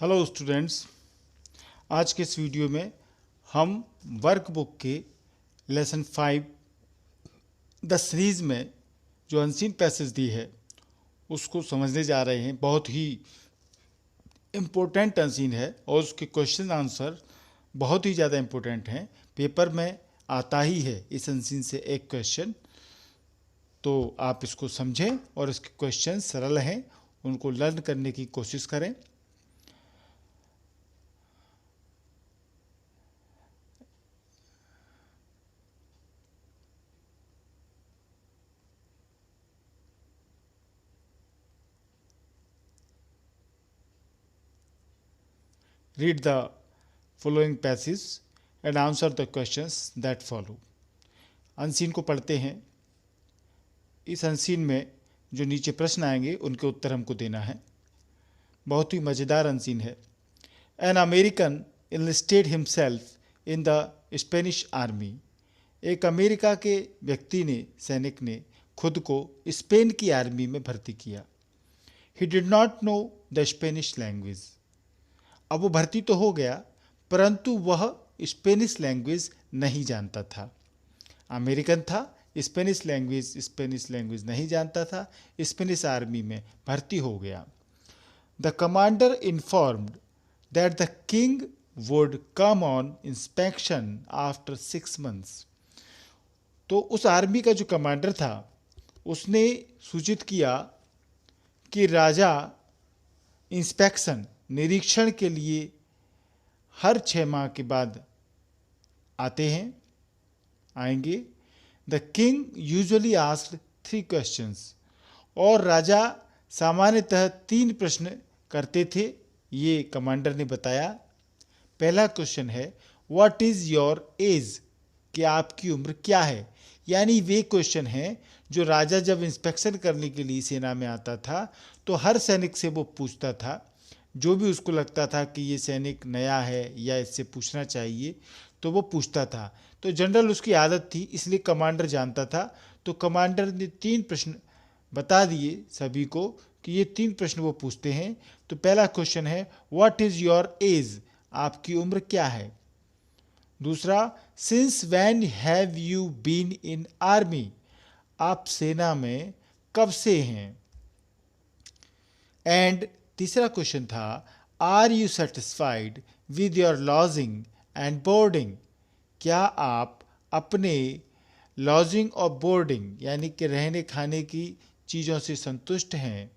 Hello students. आज के इस वीडियो में हम वर्कबुक के लेसन 5 द सीरीज़ में जो अनसीन पैसेज दी है उसको समझने जा रहे हैं। बहुत ही इम्पोर्टेंट अनसीन है और उसके क्वेश्चन आंसर बहुत ही ज़्यादा इम्पोर्टेंट हैं। पेपर में आता ही है इस अनसीन से एक क्वेश्चन, तो आप इसको समझें और इसके क्वेश्चन सरल हैं, उनको लर्न करने की कोशिश करें। Read the following passage and answer the questions that follow. Unseen को पढ़ते हैं। इस अनसीन में जो नीचे प्रश्न आएंगे उनके उत्तर हमको देना है। बहुत ही मज़ेदार अनसीन है। An American enlisted himself in the Spanish army. एक अमेरिका के व्यक्ति ने, सैनिक ने खुद को स्पेन की आर्मी में भर्ती किया। He did not know the Spanish language. अब वो भर्ती तो हो गया परंतु वह स्पेनिश लैंग्वेज नहीं जानता था। अमेरिकन था, स्पेनिश लैंग्वेज नहीं जानता था। स्पेनिश आर्मी में भर्ती हो गया। The commander informed that the king would come on inspection after 6 months. तो उस आर्मी का जो कमांडर था उसने सूचित किया कि राजा इंस्पेक्शन, निरीक्षण के लिए हर 6 माह के बाद आएंगे। The king usually asked 3 questions. और राजा सामान्यतः 3 प्रश्न करते थे, ये कमांडर ने बताया। पहला क्वेश्चन है व्हाट इज़ योर एज, कि आपकी उम्र क्या है। यानी वे क्वेश्चन हैं जो राजा जब इंस्पेक्शन करने के लिए सेना में आता था तो हर सैनिक से वो पूछता था। जो भी उसको लगता था कि ये सैनिक नया है या इससे पूछना चाहिए तो वो पूछता था। तो जनरल उसकी आदत थी, इसलिए कमांडर जानता था। तो कमांडर ने 3 प्रश्न बता दिए सभी को कि ये 3 प्रश्न वो पूछते हैं। तो पहला क्वेश्चन है व्हाट इज़ योर एज, आपकी उम्र क्या है। दूसरा, since when have you been in army, आप सेना में कब से हैं। एंड तीसरा क्वेश्चन था are you satisfied with your lodging and boarding, क्या आप अपने लॉजिंग और बोर्डिंग यानी कि रहने खाने की चीज़ों से संतुष्ट हैं।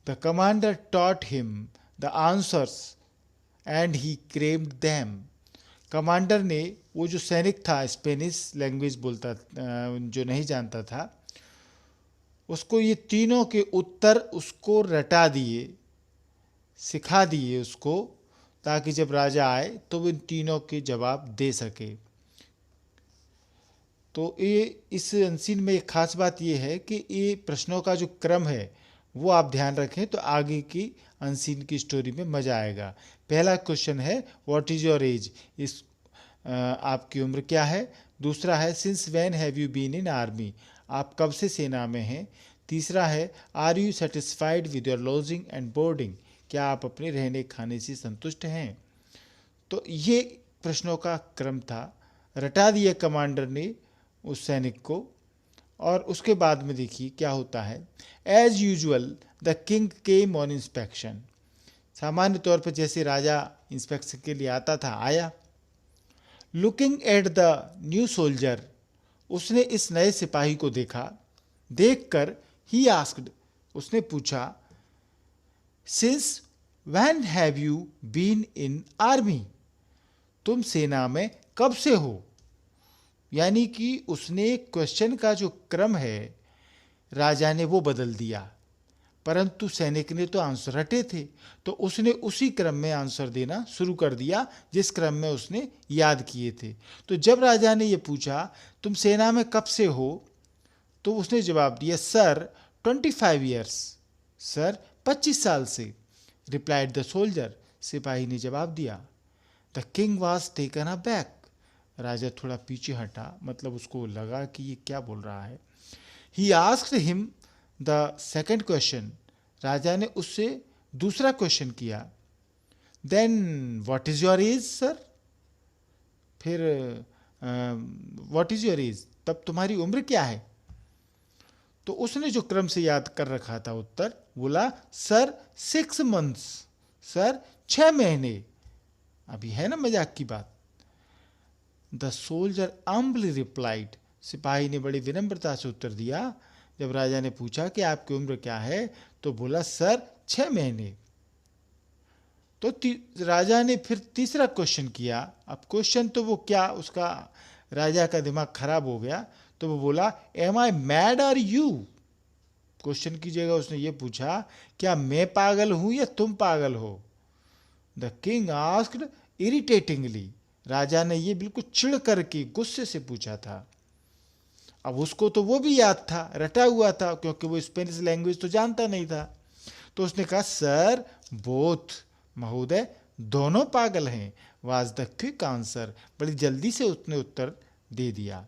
The commander taught him the answers and he crammed them. Commander ने, वो जो सैनिक था स्पेनिश लैंग्वेज बोलता, जो नहीं जानता था, उसको ये तीनों के उत्तर उसको रटा दिए, सिखा दिए उसको, ताकि जब राजा आए तो वो इन तीनों के जवाब दे सके। तो ये इस अनसीन में एक खास बात ये है कि ये प्रश्नों का जो क्रम है वो आप ध्यान रखें तो आगे की अनसीन की स्टोरी में मज़ा आएगा। पहला क्वेश्चन है व्हाट इज़ योर एज, इस आपकी उम्र क्या है। दूसरा है since when have you been in army, आप कब से सेना में हैं। तीसरा है are you satisfied with your lodging and boarding, क्या आप अपने रहने खाने से संतुष्ट हैं। तो ये प्रश्नों का क्रम था, रटा दिया कमांडर ने उस सैनिक को। और उसके बाद में देखिए क्या होता है। As usual the king came on inspection, सामान्य तौर पर जैसे राजा इंस्पेक्शन के लिए आता था आया। Looking at the new soldier, उसने इस नए सिपाही को देखा। देखकर ही आस्क्ड, उसने पूछा since when have you been in army, तुम सेना में कब से हो। यानी कि उसने क्वेश्चन का जो क्रम है राजा ने वो बदल दिया, परंतु सैनिक ने तो आंसर रटे थे तो उसने उसी क्रम में आंसर देना शुरू कर दिया जिस क्रम में उसने याद किए थे। तो जब राजा ने ये पूछा तुम सेना में कब से हो, तो उसने जवाब दिया सर 25 years, सर 25 साल से। रिप्लाइड द सोल्जर, सिपाही ने जवाब दिया। The king was taken aback, राजा थोड़ा पीछे हटा, मतलब उसको लगा कि ये क्या बोल रहा है। He asked him the second question, राजा ने उससे दूसरा क्वेश्चन किया। Then what is your age sir, फिर व्हाट इज योर एज, तब तुम्हारी उम्र क्या है। तो उसने जो क्रम से याद कर रखा था उत्तर, बोला सर 6 months, सर 6 महीने। अभी है ना मजाक की बात। द सोल्जर अम्बली रिप्लाइड, सिपाही ने बड़ी विनम्रता से उत्तर दिया। जब राजा ने पूछा कि आपकी उम्र क्या है, तो बोला सर 6 महीने। तो राजा ने फिर तीसरा क्वेश्चन किया। अब क्वेश्चन तो वो क्या, उसका राजा का दिमाग खराब हो गया। तो वो बोला am I mad are you. Question की जगह उसने ये पूछा, क्या मैं पागल हूं या तुम पागल हो। द किंग आस्क्ड इरिटेटिंगली, राजा ने ये बिल्कुल चिढ़ करके गुस्से से पूछा था। अब उसको तो वो भी याद था, रटा हुआ था, क्योंकि वो स्पेनिश लैंग्वेज तो जानता नहीं था। तो उसने कहा सर बोथ, महोदय दोनों पागल हैं, वाज द क्विक आंसर। बड़ी जल्दी से उसने उत्तर दे दिया।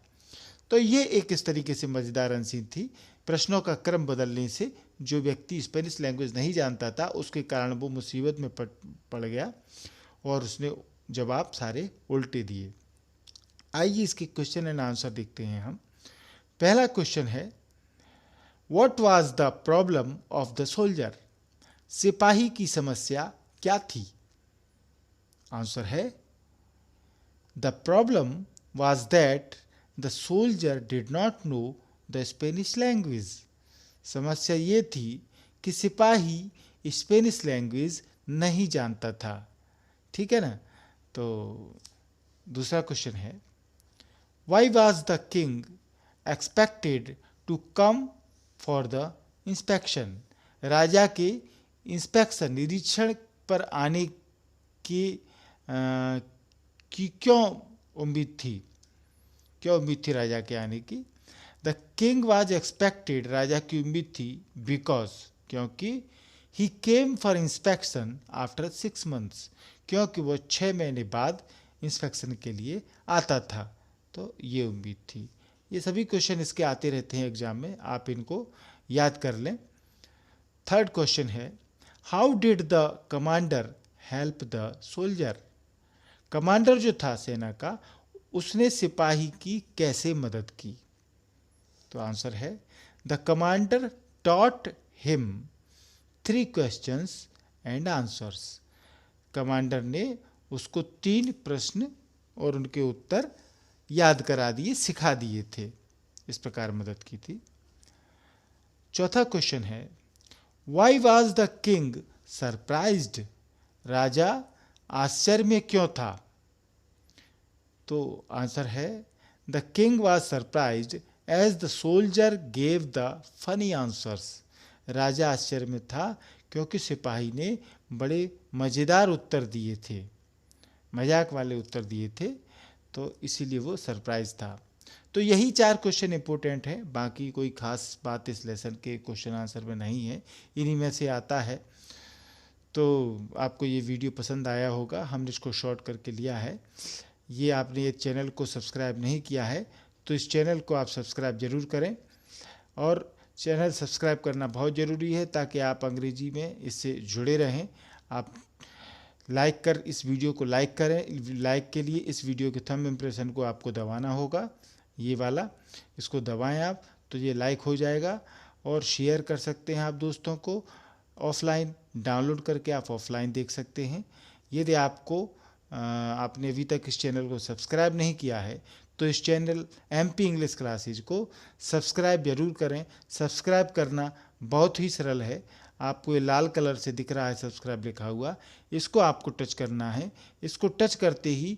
तो ये एक इस तरीके से मजेदार अनसीन थी। प्रश्नों का क्रम बदलने से जो व्यक्ति स्पेनिश लैंग्वेज नहीं जानता था, उसके कारण वो मुसीबत में पड़ गया और उसने जवाब सारे उल्टे दिए। आइए इसके क्वेश्चन एंड आंसर देखते हैं हम। पहला क्वेश्चन है, what was the problem of the soldier, सिपाही की समस्या क्या थी। आंसर है, the problem was that the soldier did not know the Spanish language. समस्या ये थी कि सिपाही स्पेनिश लैंग्वेज नहीं जानता था। ठीक है ना। तो दूसरा क्वेश्चन है, why was the king expected to come for the inspection. राजा के इंस्पेक्शन निरीक्षण पर आने की क्यों उम्मीद थी, क्या उम्मीद थी राजा के आने की। द किंग वाज एक्सपेक्टेड, राजा की उम्मीद थी, बिकॉज क्योंकि he came for inspection after 6 months, क्योंकि वो 6 महीने बाद इंस्पेक्शन के लिए आता था। तो ये उम्मीद थी। ये सभी क्वेश्चन इसके आते रहते हैं एग्जाम में, आप इनको याद कर लें। थर्ड क्वेश्चन है, how did the commander help the soldier. Commander जो था सेना का, उसने सिपाही की कैसे मदद की। तो आंसर है, the commander taught him 3 questions and answers. Commander ने उसको 3 प्रश्न और उनके उत्तर याद करा दिए, सिखा दिए थे, इस प्रकार मदद की थी। चौथा क्वेश्चन है, why was the king surprised. राजा आश्चर्य में क्यों था। तो आंसर है, the king was surprised as the soldier gave the funny answers. राजा आश्चर्य में था क्योंकि सिपाही ने बड़े मज़ेदार उत्तर दिए थे, मजाक वाले उत्तर दिए थे, तो इसीलिए वो सरप्राइज था। तो यही 4 क्वेश्चन इंपॉर्टेंट है, बाकी कोई खास बात इस लेसन के क्वेश्चन आंसर में नहीं है, इन्हीं में से आता है। तो आपको ये वीडियो पसंद आया होगा, हमने इसको शॉर्ट करके लिया है। ये आपने ये चैनल को सब्सक्राइब नहीं किया है तो इस चैनल को आप सब्सक्राइब ज़रूर करें, और चैनल सब्सक्राइब करना बहुत ज़रूरी है ताकि आप अंग्रेजी में इससे जुड़े रहें। आप लाइक कर इस वीडियो को लाइक करें। लाइक के लिए इस वीडियो के थंब इम्प्रेशन को आपको दबाना होगा, ये वाला, इसको दबाएं आप तो ये लाइक हो जाएगा। और शेयर कर सकते हैं आप दोस्तों को, ऑफलाइन डाउनलोड करके आप ऑफलाइन देख सकते हैं। यदि आपने अभी तक इस चैनल को सब्सक्राइब नहीं किया है तो इस चैनल MP इंग्लिश क्लासेज को सब्सक्राइब जरूर करें। सब्सक्राइब करना बहुत ही सरल है। आपको ये लाल कलर से दिख रहा है सब्सक्राइब लिखा हुआ, इसको आपको टच करना है। इसको टच करते ही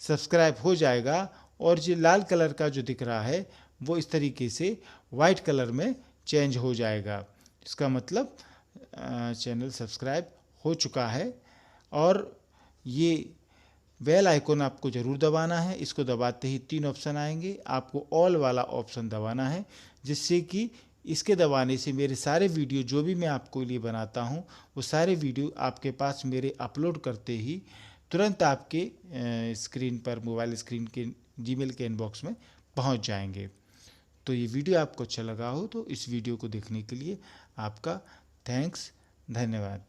सब्सक्राइब हो जाएगा और ये लाल कलर का जो दिख रहा है वो इस तरीके से वाइट कलर में चेंज हो जाएगा। इसका मतलब चैनल सब्सक्राइब हो चुका है। और ये बेल आइकन आपको ज़रूर दबाना है। इसको दबाते ही 3 ऑप्शन आएंगे, आपको ऑल वाला ऑप्शन दबाना है, जिससे कि इसके दबाने से मेरे सारे वीडियो जो भी मैं आपको लिए बनाता हूं वो सारे वीडियो आपके पास मेरे अपलोड करते ही तुरंत आपके स्क्रीन पर, मोबाइल स्क्रीन के जीमेल के इनबॉक्स में पहुंच जाएंगे। तो ये वीडियो आपको अच्छा लगा हो तो इस वीडियो को देखने के लिए आपका थैंक्स, धन्यवाद।